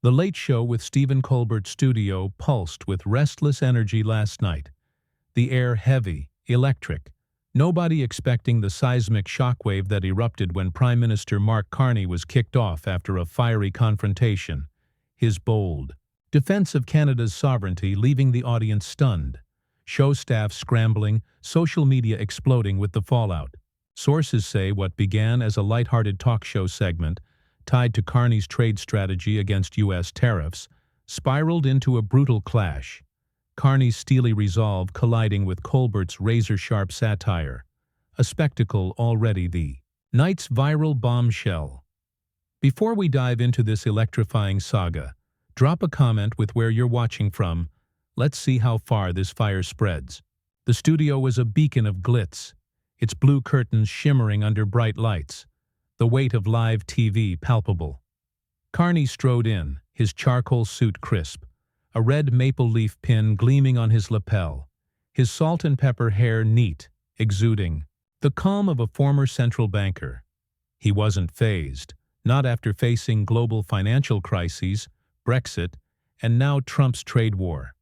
The Late Show with Stephen Colbert studio pulsed with restless energy last night. The air heavy, electric. Nobody expecting the seismic shockwave that erupted when Prime Minister Mark Carney was kicked off after a fiery confrontation. His bold defense of Canada's sovereignty leaving the audience stunned. Show staff scrambling, social media exploding with the fallout. Sources say what began as a lighthearted talk show segment tied to Carney's trade strategy against U.S. tariffs, spiraled into a brutal clash. Carney's steely resolve colliding with Colbert's razor-sharp satire, a spectacle already the night's viral bombshell. Before we dive into this electrifying saga, drop a comment with where you're watching from. Let's see how far this fire spreads. The studio was a beacon of glitz, its blue curtains shimmering under bright lights, the weight of live TV palpable. Carney strode in, his charcoal suit crisp, a red maple leaf pin gleaming on his lapel, his salt and pepper hair neat, exuding the calm of a former central banker. He wasn't fazed, not after facing global financial crises, Brexit, and now Trump's trade war.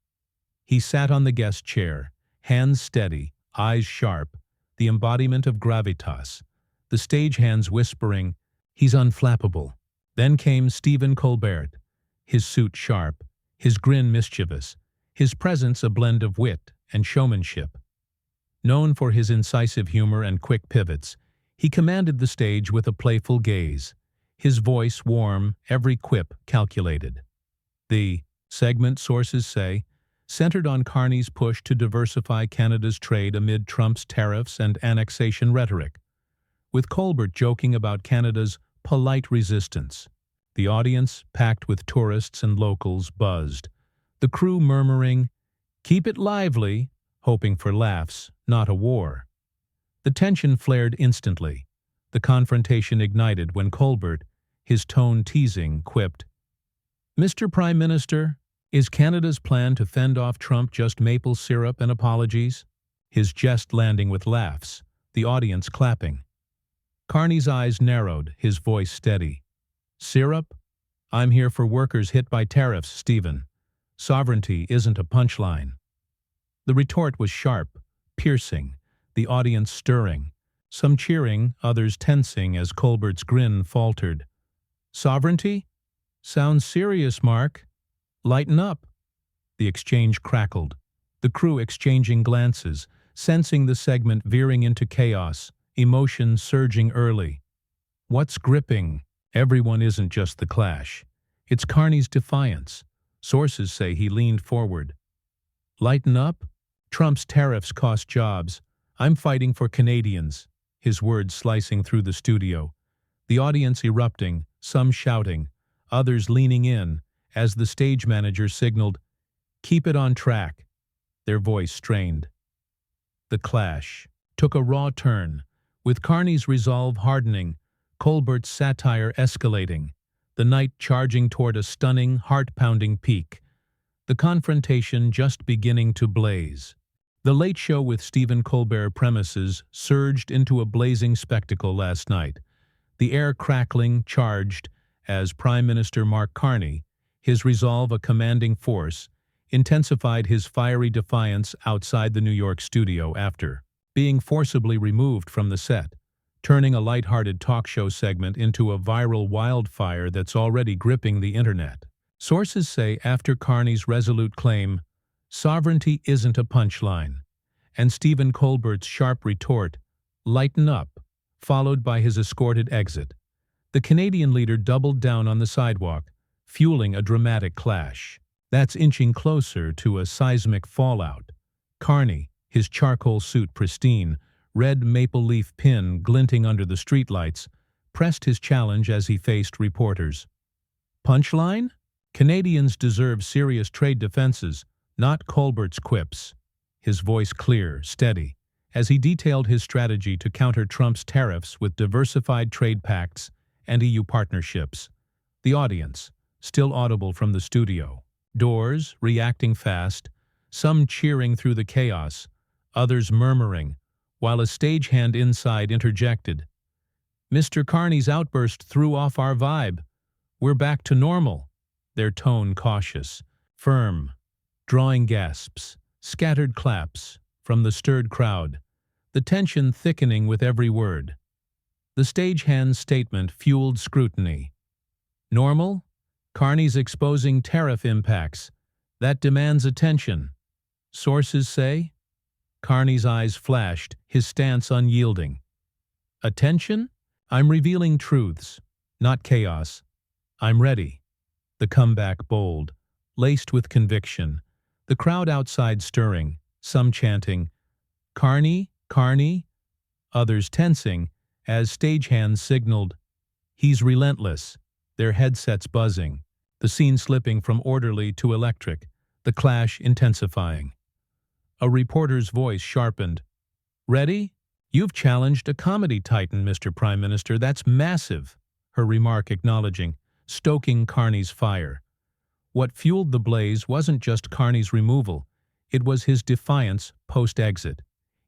He sat on the guest chair, hands steady, eyes sharp, the embodiment of gravitas, the stagehands whispering, "He's unflappable." Then came Stephen Colbert, his suit sharp, his grin mischievous, his presence a blend of wit and showmanship. Known for his incisive humor and quick pivots, he commanded the stage with a playful gaze, his voice warm, every quip calculated. The segment, sources say, centered on Carney's push to diversify Canada's trade amid Trump's tariffs and annexation rhetoric, with Colbert joking about Canada's polite resistance. The audience, packed with tourists and locals, buzzed, the crew murmuring, "Keep it lively," hoping for laughs, not a war. The tension flared instantly. The confrontation ignited when Colbert, his tone teasing, quipped, "Mr. Prime Minister, is Canada's plan to fend off Trump just maple syrup and apologies?" His jest landing with laughs, the audience clapping. Carney's eyes narrowed, his voice steady. "Syrup? I'm here for workers hit by tariffs, Stephen. Sovereignty isn't a punchline." The retort was sharp, piercing, the audience stirring, some cheering, others tensing as Colbert's grin faltered. "Sovereignty? Sounds serious, Mark. Lighten up." The exchange crackled, the crew exchanging glances, sensing the segment veering into chaos, emotion surging early. What's gripping? Everyone isn't just the clash. It's Carney's defiance. Sources say he leaned forward. "Lighten up? Trump's tariffs cost jobs. I'm fighting for Canadians," his words slicing through the studio. The audience erupting, some shouting, others leaning in, as the stage manager signaled, "Keep it on track," their voice strained. The clash took a raw turn, with Carney's resolve hardening, Colbert's satire escalating, the night charging toward a stunning, heart-pounding peak, the confrontation just beginning to blaze. The Late Show with Stephen Colbert premises surged into a blazing spectacle last night, the air crackling, charged, as Prime Minister Mark Carney, his resolve a commanding force, intensified his fiery defiance outside the New York studio after being forcibly removed from the set, turning a lighthearted talk show segment into a viral wildfire that's already gripping the internet. Sources say after Carney's resolute claim, "Sovereignty isn't a punchline," and Stephen Colbert's sharp retort, "Lighten up," followed by his escorted exit, the Canadian leader doubled down on the sidewalk, fueling a dramatic clash that's inching closer to a seismic fallout. Carney, his charcoal suit pristine, red maple leaf pin glinting under the streetlights, pressed his challenge as he faced reporters. "Punchline? Canadians deserve serious trade defenses, not Colbert's quips." His voice clear, steady, as he detailed his strategy to counter Trump's tariffs with diversified trade pacts and EU partnerships. The audience, still audible from the studio, doors reacting fast, some cheering through the chaos, others murmuring, while a stagehand inside interjected, "Mr. Carney's outburst threw off our vibe. We're back to normal." their tone cautious, firm, drawing gasps, scattered claps from the stirred crowd, the tension thickening with every word. The stagehand's statement fueled scrutiny. Normal? Carney's exposing tariff impacts. That demands attention. Sources say? Carney's eyes flashed, his stance unyielding. Attention? I'm revealing truths, not chaos. I'm ready. The comeback bold, laced with conviction. The crowd outside stirring, some chanting, "Carney, Carney," others tensing as stagehands signaled, "He's relentless," their headsets buzzing, the scene slipping from orderly to electric, the clash intensifying. A reporter's voice sharpened. "Ready? You've challenged a comedy titan, Mr. Prime Minister. That's massive," her remark acknowledging, stoking Carney's fire. What fueled the blaze wasn't just Carney's removal, it was his defiance post-exit.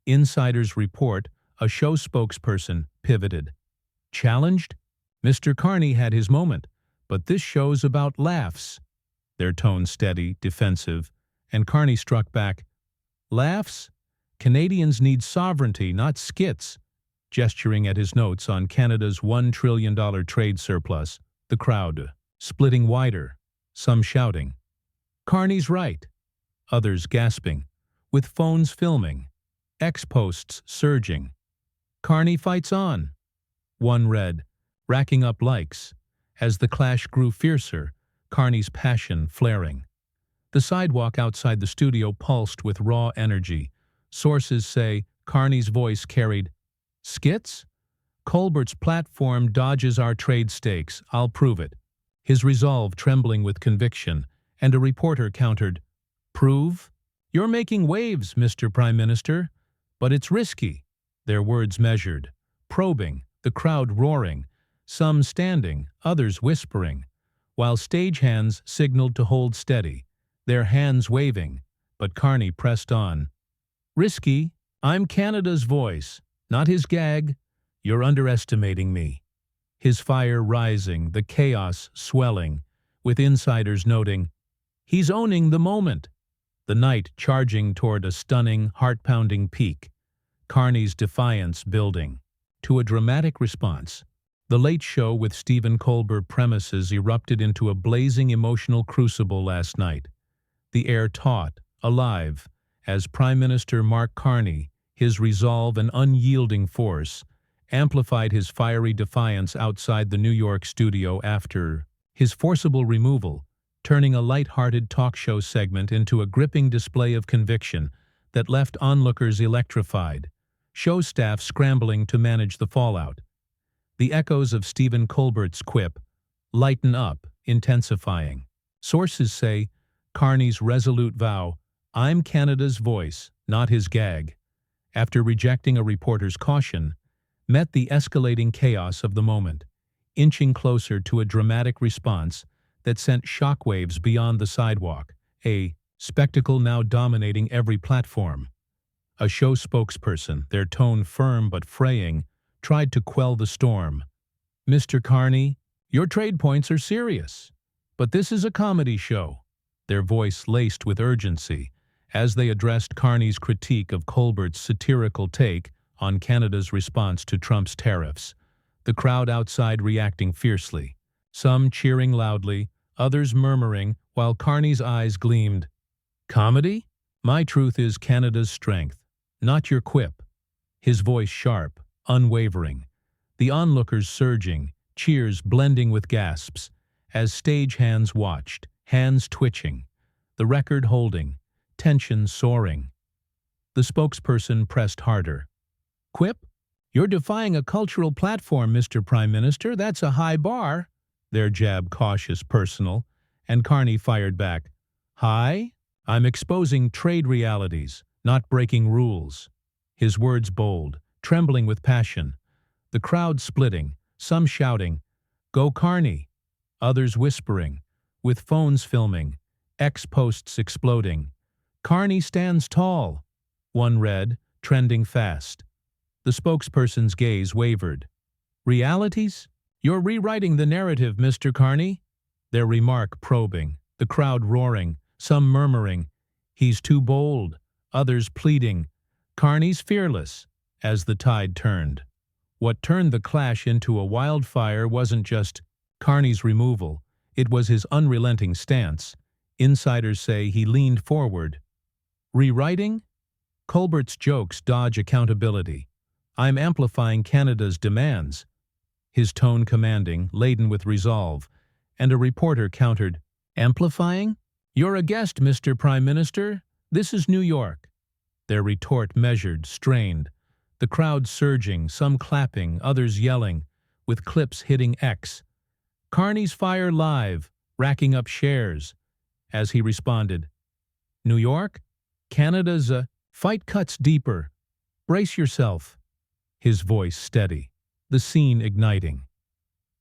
Insiders report a show spokesperson pivoted. Challenged? Mr. Carney had his moment, but this show's about laughs. Their tone steady, defensive, and Carney struck back. Laughs? Canadians need sovereignty, not skits. Gesturing at his notes on Canada's $1 trillion trade surplus, the crowd splitting wider, some shouting, "Carney's right," others gasping, with phones filming, X-posts surging. "Carney fights on," one read, racking up likes. As the clash grew fiercer, Carney's passion flaring. The sidewalk outside the studio pulsed with raw energy. Sources say Carney's voice carried, "Skits? Colbert's platform dodges our trade stakes. I'll prove it." His resolve trembling with conviction, and a reporter countered, "Prove? You're making waves, Mr. Prime Minister, but it's risky." Their words measured, probing, the crowd roaring, some standing, others whispering, while stagehands signaled to hold steady, their hands waving, but Carney pressed on. "Risky? I'm Canada's voice, not his gag. You're underestimating me." His fire rising, the chaos swelling, with insiders noting, "He's owning the moment." The night charging toward a stunning, heart-pounding peak. Carney's defiance building. To a dramatic response, The Late Show with Stephen Colbert premises erupted into a blazing emotional crucible last night. The air taut, alive, as Prime Minister Mark Carney, his resolve and unyielding force, amplified his fiery defiance outside the New York studio after his forcible removal, turning a light-hearted talk show segment into a gripping display of conviction that left onlookers electrified, show staff scrambling to manage the fallout. The echoes of Stephen Colbert's quip, "Lighten up," intensifying. Sources say Carney's resolute vow, "I'm Canada's voice, not his gag," after rejecting a reporter's caution, met the escalating chaos of the moment, inching closer to a dramatic response that sent shockwaves beyond the sidewalk, a spectacle now dominating every platform. A show spokesperson, their tone firm but fraying, tried to quell the storm. "Mr. Carney, your trade points are serious, but this is a comedy show," their voice laced with urgency, as they addressed Carney's critique of Colbert's satirical take on Canada's response to Trump's tariffs, the crowd outside reacting fiercely, some cheering loudly, others murmuring, while Carney's eyes gleamed. "Comedy? My truth is Canada's strength, not your quip." His voice sharp, unwavering, the onlookers surging, cheers blending with gasps, as stagehands watched, hands twitching, the record holding, tension soaring. The spokesperson pressed harder. "Quip? You're defying a cultural platform, Mr. Prime Minister. That's a high bar." Their jab cautious, personal, and Carney fired back. "High? I'm exposing trade realities, not breaking rules." His words bold, trembling with passion. The crowd splitting, some shouting, "Go Carney!" Others whispering, with phones filming, X-posts exploding. "Carney stands tall," one read, trending fast. The spokesperson's gaze wavered. "Realities? You're rewriting the narrative, Mr. Carney." their remark probing, the crowd roaring, some murmuring, "He's too bold," others pleading, "Carney's fearless," as the tide turned. What turned the clash into a wildfire wasn't just Carney's removal, it was his unrelenting stance. Insiders say he leaned forward. Rewriting? Colbert's jokes dodge accountability. "I'm amplifying Canada's demands," his tone commanding, laden with resolve, and a reporter countered, "Amplifying? You're a guest, Mr. Prime Minister. This is New York." Their retort measured, strained, the crowd surging, some clapping, others yelling, with clips hitting X. "Carney's fire live, racking up shares," as he responded, "New York? Canada's a..." Fight cuts deeper. "Brace yourself." His voice steady, the scene igniting.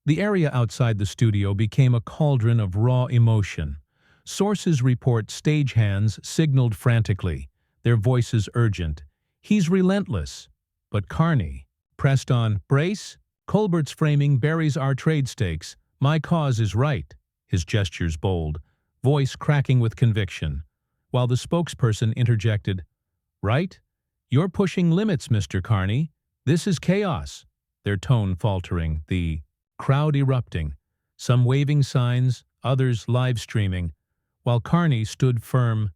The area outside the studio became a cauldron of raw emotion. Sources report stagehands signaled frantically, their voices urgent. "He's relentless." But Carney pressed on. "Brace? Colbert's framing buries our trade stakes. My cause is right." His gestures bold, voice cracking with conviction, while the spokesperson interjected, "Right? You're pushing limits, Mr. Carney. This is chaos." Their tone faltering, the crowd erupting, some waving signs, others live streaming, while Carney stood firm.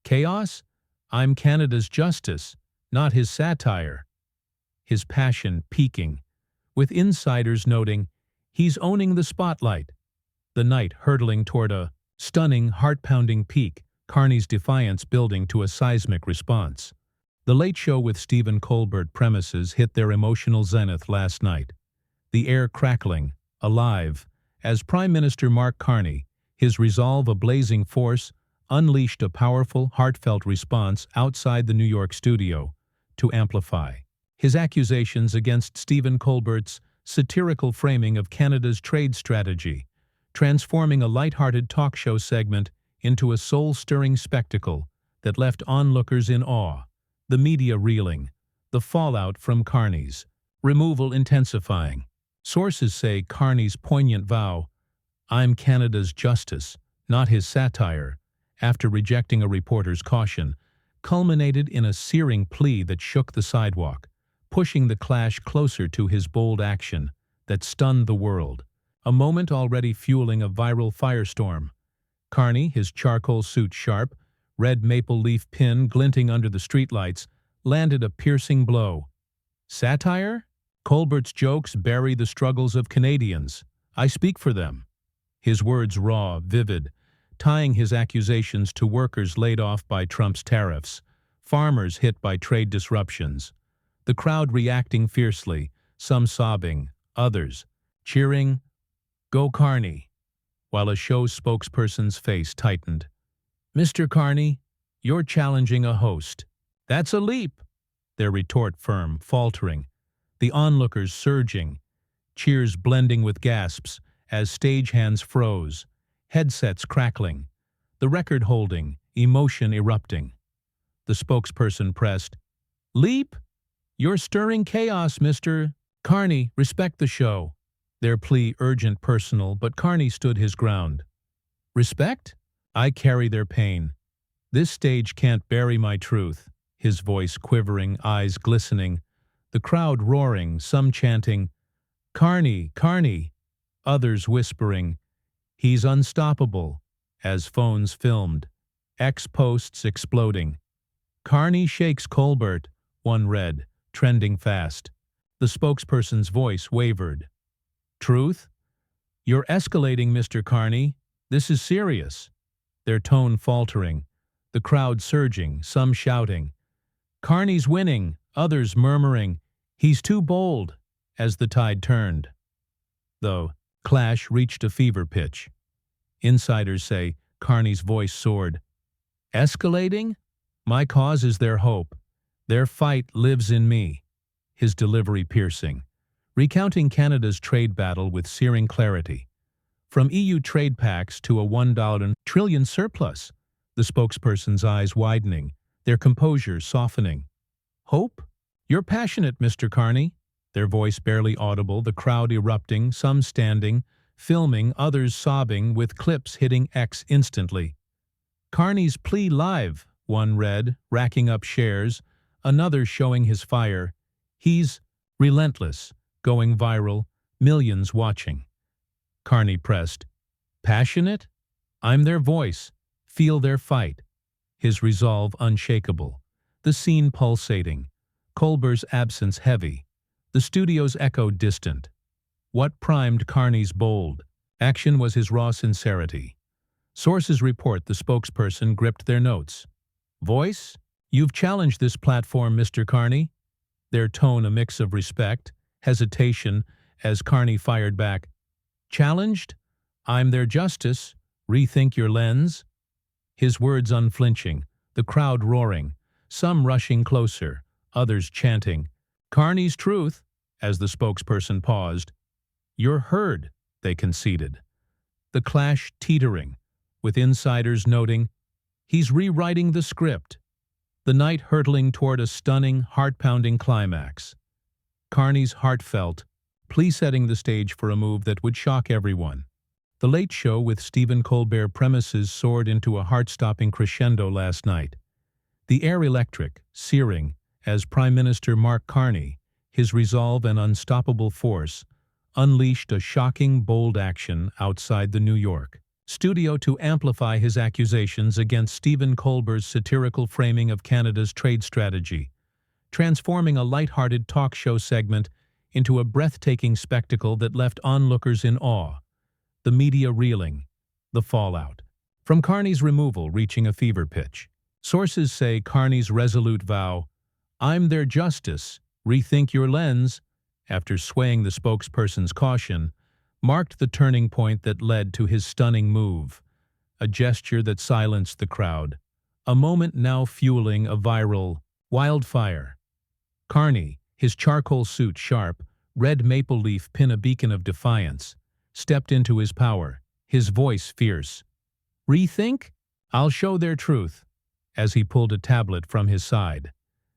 "Chaos? I'm Canada's justice, not his satire." His passion peaking, with insiders noting, "He's owning the spotlight." The night hurtling toward a stunning, heart-pounding peak, Carney's defiance building to a seismic response. The Late Show with Stephen Colbert premises hit their emotional zenith last night. The air crackling, alive, as Prime Minister Mark Carney, his resolve a blazing force, unleashed a powerful, heartfelt response outside the New York studio to amplify his accusations against Stephen Colbert's satirical framing of Canada's trade strategy, transforming a light-hearted talk show segment into a soul-stirring spectacle that left onlookers in awe, the media reeling, the fallout from Carney's removal intensifying. Sources say Carney's poignant vow, "I'm Canada's justice, not his satire," after rejecting a reporter's caution, culminated in a searing plea that shook the sidewalk, pushing the clash closer to his bold action that stunned the world, a moment already fueling a viral firestorm. Carney, his charcoal suit sharp, red maple leaf pin glinting under the streetlights, landed a piercing blow. Satire? Colbert's jokes bury the struggles of Canadians. I speak for them. His words raw, vivid, tying his accusations to workers laid off by Trump's tariffs, farmers hit by trade disruptions. The crowd reacting fiercely, some sobbing, others cheering, "Go Carney," while a show spokesperson's face tightened. "Mr. Carney, you're challenging a host." "That's a leap." Their retort firm, faltering, the onlookers surging, cheers blending with gasps as stagehands froze, headsets crackling, the record holding, emotion erupting. The spokesperson pressed, "Leap? You're stirring chaos, Mr. Carney, respect the show." Their plea urgent, personal, but Carney stood his ground. "Respect? I carry their pain. This stage can't bury my truth." His voice quivering, eyes glistening, the crowd roaring, some chanting, "Carney, Carney," others whispering, "He's unstoppable," as phones filmed, X posts exploding. "Carney shakes Colbert," one read, trending fast. The spokesperson's voice wavered. "Truth? You're escalating, Mr. Carney. This is serious." Their tone faltering, the crowd surging, some shouting, "Carney's winning," others murmuring, "He's too bold," as the tide turned. The clash reached a fever pitch. Insiders say Carney's voice soared. "Escalating? My cause is their hope. Their fight lives in me." His delivery piercing, recounting Canada's trade battle with searing clarity. From EU trade pacts to a $1 trillion surplus, the spokesperson's eyes widening, their composure softening. "Hope? You're passionate, Mr. Carney." Their voice barely audible, the crowd erupting, some standing, filming, others sobbing, with clips hitting X instantly. Carney's plea live, one read, racking up shares, another showing his fire. He's relentless, going viral, millions watching. Carney pressed, passionate? I'm their voice, feel their fight. His resolve unshakable. The scene pulsating. Colbert's absence heavy. The studio's echo distant. What primed Carney's bold action was his raw sincerity. Sources report the spokesperson gripped their notes. Voice? You've challenged this platform, Mr. Carney. Their tone a mix of respect, hesitation, as Carney fired back. Challenged? I'm their justice. Rethink your lens. His words unflinching, the crowd roaring, some rushing closer, others chanting, Carney's truth, as the spokesperson paused. You're heard, they conceded. The clash teetering, with insiders noting, he's rewriting the script. The night hurtling toward a stunning, heart-pounding climax. Carney's heartfelt plea setting the stage for a move that would shock everyone. The Late Show with Stephen Colbert premises soared into a heart-stopping crescendo last night. The air electric, searing, as Prime Minister Mark Carney, his resolve and unstoppable force, unleashed a shocking, bold action outside the New York studio to amplify his accusations against Stephen Colbert's satirical framing of Canada's trade strategy, transforming a light-hearted talk show segment into a breathtaking spectacle that left onlookers in awe. The media reeling, the fallout. From Carney's removal reaching a fever pitch. Sources say Carney's resolute vow, I'm their justice, rethink your lens, after swaying the spokesperson's caution, marked the turning point that led to his stunning move, a gesture that silenced the crowd, a moment now fueling a viral wildfire. Carney, his charcoal suit sharp, red maple leaf pin a beacon of defiance, stepped into his power, his voice fierce. Rethink? I'll show their truth, as he pulled a tablet from his side,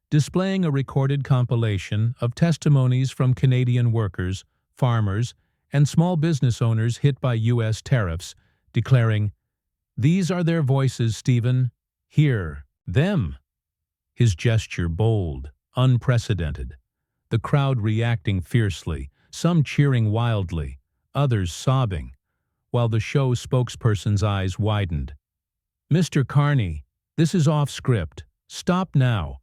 displaying a recorded compilation of testimonies from Canadian workers, farmers, and small business owners hit by U.S. tariffs, declaring, These are their voices, Stephen. Hear them. His gesture bold, unprecedented. The crowd reacting fiercely, some cheering wildly, others sobbing, while the show spokesperson's eyes widened. Mr. Carney, this is off script. Stop now.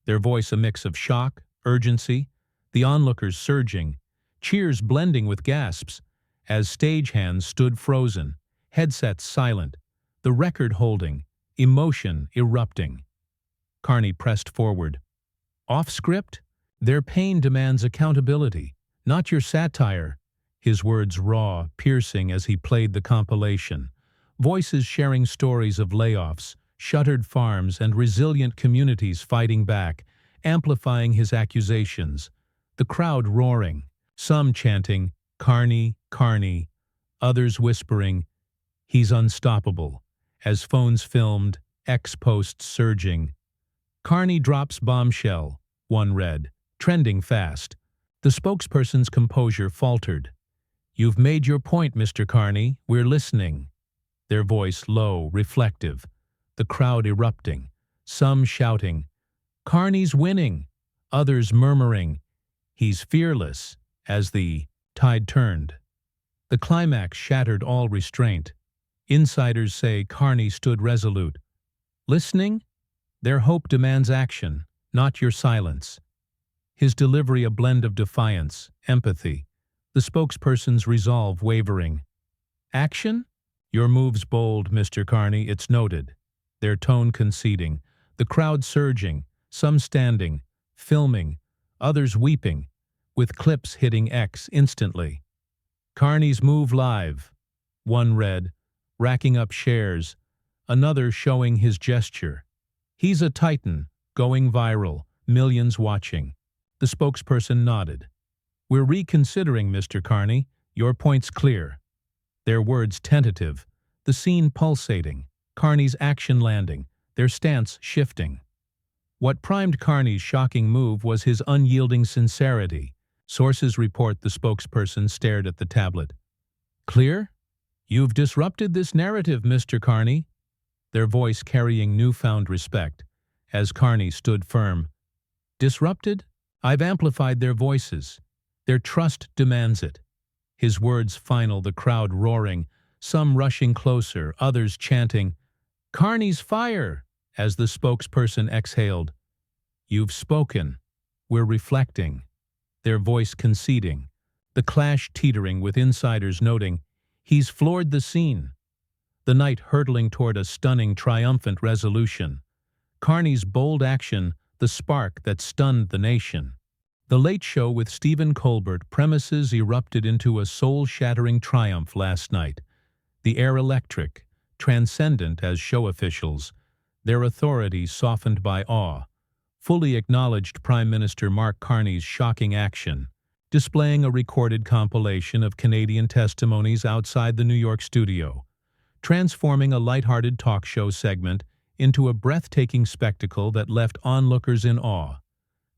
Their voice a mix of shock, urgency, the onlookers surging, cheers blending with gasps, as stagehands stood frozen, headsets silent, the record holding, emotion erupting. Carney pressed forward. Off script? Their pain demands accountability, not your satire. His words raw, piercing as he played the compilation, voices sharing stories of layoffs, shuttered farms, and resilient communities fighting back, amplifying his accusations. The crowd roaring, some chanting, Carney, Carney, others whispering, he's unstoppable, as phones filmed, X posts surging. Carney drops bombshell, one read, trending fast. The spokesperson's composure faltered. You've made your point, Mr. Carney, we're listening. Their voice low, reflective, the crowd erupting, some shouting, Carney's winning, others murmuring, he's fearless, as the tide turned. The climax shattered all restraint. Insiders say Carney stood resolute. Listening? Their hope demands action, not your silence. His delivery a blend of defiance, empathy, the spokesperson's resolve wavering. Action? Your move's bold, Mr. Carney, it's noted. Their tone conceding, the crowd surging, some standing, filming, others weeping, with clips hitting X instantly. Carney's move live. One read, racking up shares, another showing his gesture. He's a titan, going viral, millions watching. The spokesperson nodded. We're reconsidering, Mr. Carney. Your point's clear. Their words tentative, the scene pulsating, Carney's action landing, their stance shifting. What primed Carney's shocking move was his unyielding sincerity. Sources report the spokesperson stared at the tablet. Clear? You've disrupted this narrative, Mr. Carney. Their voice carrying newfound respect, as Carney stood firm. Disrupted? I've amplified their voices. Their trust demands it. His words final, the crowd roaring, some rushing closer, others chanting, "Carney's fire!" as the spokesperson exhaled. You've spoken. We're reflecting. Their voice conceding. The clash teetering with insiders noting, he's floored the scene. The night hurtling toward a stunning, triumphant resolution. Carney's bold action, the spark that stunned the nation. The Late Show with Stephen Colbert premises erupted into a soul-shattering triumph last night. The air electric, transcendent as show officials, their authority softened by awe, fully acknowledged Prime Minister Mark Carney's shocking action, displaying a recorded compilation of Canadian testimonies outside the New York studio, transforming a lighthearted talk show segment into a breathtaking spectacle that left onlookers in awe.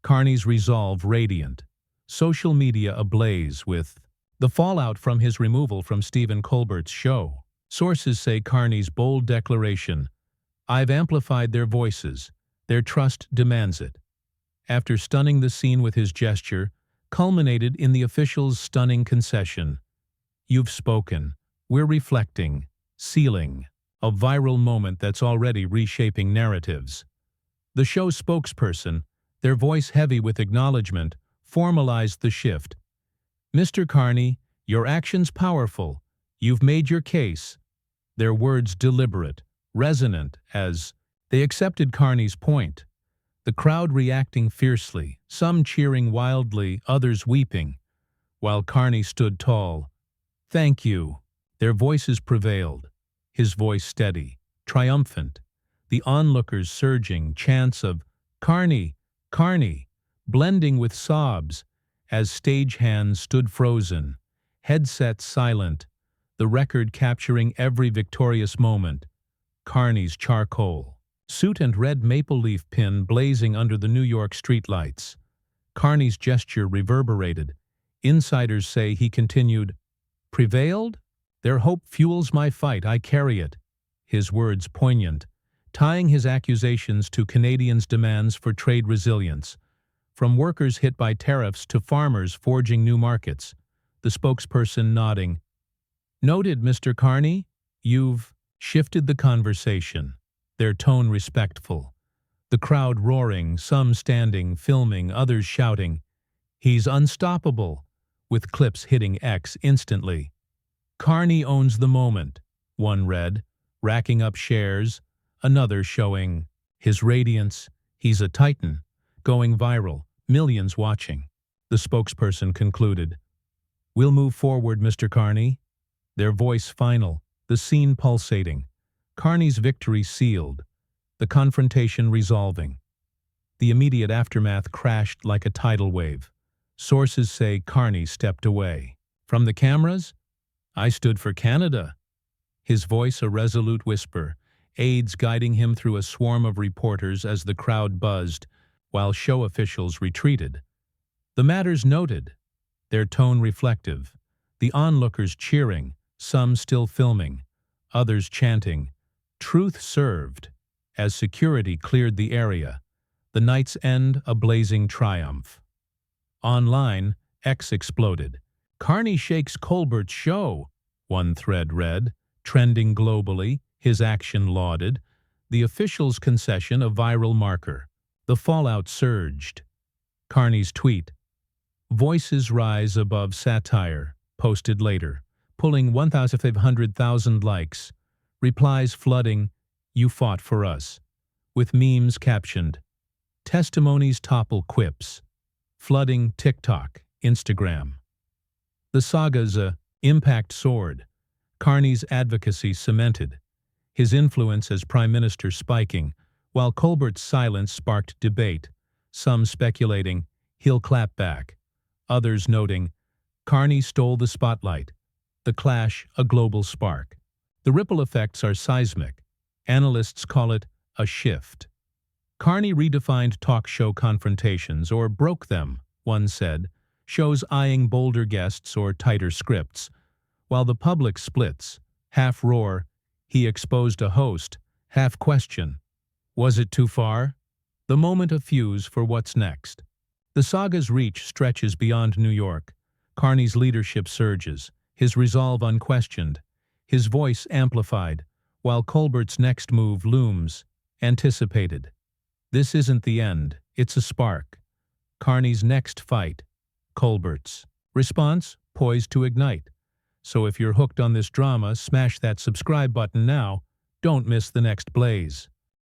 Carney's resolve radiant, social media ablaze with the fallout from his removal from Stephen Colbert's show. Sources say Carney's bold declaration, "I've amplified their voices, their trust demands it," after stunning the scene with his gesture, culminated in the official's stunning concession. You've spoken, we're reflecting, sealing, a viral moment that's already reshaping narratives. The show's spokesperson, their voice heavy with acknowledgement, formalized the shift. "Mr. Carney, your action's powerful. You've made your case." Their words deliberate, resonant as they accepted Carney's point. The crowd reacting fiercely, some cheering wildly, others weeping, while Carney stood tall. "Thank you." Their voices prevailed, his voice steady, triumphant. The onlookers surging, chants of "Carney, Carney," blending with sobs, as stagehands stood frozen, headsets silent, the record capturing every victorious moment. Carney's charcoal suit and red maple leaf pin blazing under the New York streetlights. Carney's gesture reverberated. Insiders say he continued, "Prevailed? Their hope fuels my fight, I carry it." His words poignant, tying his accusations to Canadians' demands for trade resilience. From workers hit by tariffs to farmers forging new markets, the spokesperson nodding. "Noted, Mr. Carney. You've shifted the conversation." Their tone respectful. The crowd roaring, some standing, filming, others shouting, "He's unstoppable," with clips hitting X instantly. "Carney owns the moment," one read, racking up shares, another showing his radiance, "He's a titan," going viral, millions watching. The spokesperson concluded, "We'll move forward, Mr. Carney." Their voice final, the scene pulsating. Carney's victory sealed, the confrontation resolving. The immediate aftermath crashed like a tidal wave. Sources say Carney stepped away. From the cameras, "I stood for Canada." His voice a resolute whisper, aides guiding him through a swarm of reporters as the crowd buzzed, while show officials retreated. The matters noted, their tone reflective, the onlookers cheering, some still filming, others chanting, "Truth served," as security cleared the area, the night's end a blazing triumph. Online, X exploded. "Carney shakes Colbert's show," one thread read, trending globally, his action lauded, the official's concession a viral marker. The fallout surged. Carney's tweet, "Voices rise above satire," posted later, pulling 1,500,000 likes, replies flooding, "You fought for us," with memes captioned, "Testimonies topple quips," flooding TikTok, Instagram. The saga's impact soared, Carney's advocacy cemented, his influence as Prime Minister spiking, while Colbert's silence sparked debate, some speculating, "He'll clap back," others noting, "Carney stole the spotlight," the clash a global spark. The ripple effects are seismic. Analysts call it a shift. Carney redefined talk show confrontations, or broke them, one said, shows eyeing bolder guests or tighter scripts, While the public splits, half roar, he exposed a host, half question. Was it too far? The moment of fuse for what's next. The saga's reach stretches beyond New York. Carney's leadership surges, his resolve unquestioned, his voice amplified, while Colbert's next move looms, anticipated. This isn't the end, it's a spark. Carney's next fight, Colbert's. Response, poised to ignite. So if you're hooked on this drama, smash that subscribe button now. Don't miss the next blaze.